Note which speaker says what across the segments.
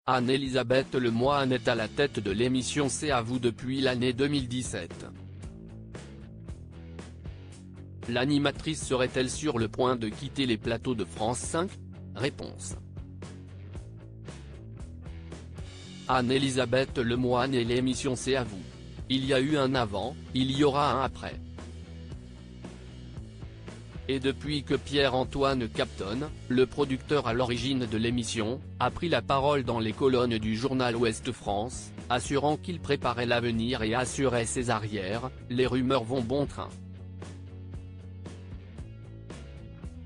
Speaker 1: Anne-Elisabeth Lemoine est à la tête de l'émission C'est à vous depuis l'année 2017. L'animatrice serait-elle sur le point de quitter les plateaux de France 5 ? Réponse. Anne-Elisabeth Lemoine et l'émission C'est à vous. Il y a eu un avant, il y aura un après. Et depuis que Pierre-Antoine Capton, le producteur à l'origine de l'émission, a pris la parole dans les colonnes du journal Ouest France, assurant qu'il préparait l'avenir et assurait ses arrières, les rumeurs vont bon train.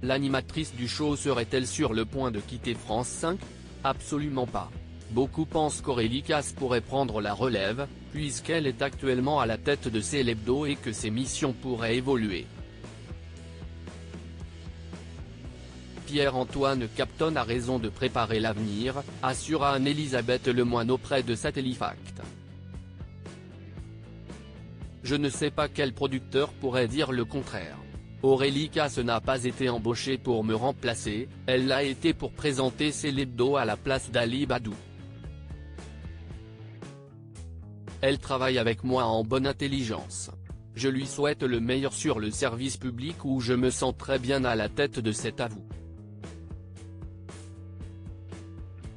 Speaker 1: L'animatrice du show serait-elle sur le point de quitter France 5 ? Absolument pas. Beaucoup pensent qu'Aurélie Casse pourrait prendre la relève, puisqu'elle est actuellement à la tête de Célébdo et que ses missions pourraient évoluer. Pierre-Antoine Capton a raison de préparer l'avenir, assura Anne-Elisabeth Lemoine auprès de Satellifact. Je ne sais pas quel producteur pourrait dire le contraire. Aurélie Casse n'a pas été embauchée pour me remplacer, elle l'a été pour présenter Célébdo à la place d'Ali Badou. Elle travaille avec moi en bonne intelligence. Je lui souhaite le meilleur sur le service public où je me sens très bien à la tête de cet avou.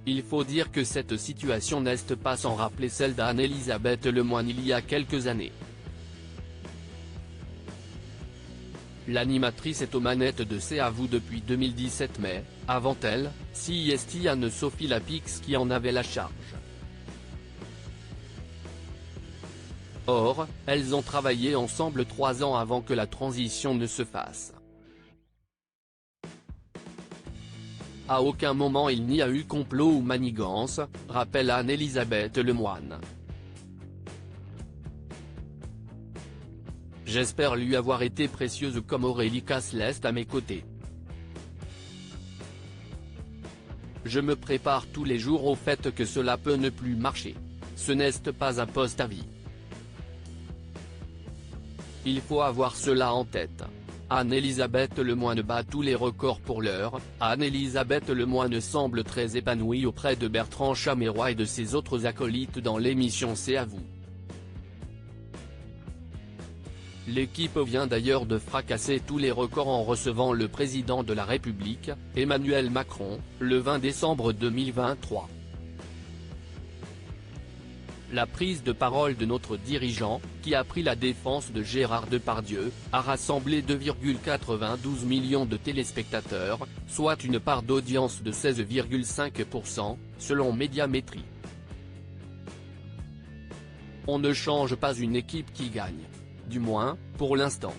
Speaker 1: Il faut dire que cette situation n'est pas sans rappeler celle d'Anne-Elisabeth Lemoine il y a quelques années. L'animatrice est aux manettes de C'est à vous depuis 2017 mais, avant elle, c'est Anne-Sophie Lapix qui en avait la charge. Or, elles ont travaillé ensemble 3 ans avant que la transition ne se fasse. À aucun moment il n'y a eu complot ou manigance, rappelle Anne-Elisabeth Lemoine. J'espère lui avoir été précieuse comme Aurélie Casse l'est à mes côtés. Je me prépare tous les jours au fait que cela peut ne plus marcher. Ce n'est pas un poste à vie. Il faut avoir cela en tête. Anne-Elisabeth Lemoine bat tous les records pour l'heure. Anne-Elisabeth Lemoine semble très épanouie auprès de Bertrand Chameroy et de ses autres acolytes dans l'émission C'est à vous. L'équipe vient d'ailleurs de fracasser tous les records en recevant le président de la République, Emmanuel Macron, le 20 décembre 2023. La prise de parole de notre dirigeant, qui a pris la défense de Gérard Depardieu, a rassemblé 2,92 millions de téléspectateurs, soit une part d'audience de 16,5%, selon Médiamétrie. On ne change pas une équipe qui gagne. Du moins, pour l'instant.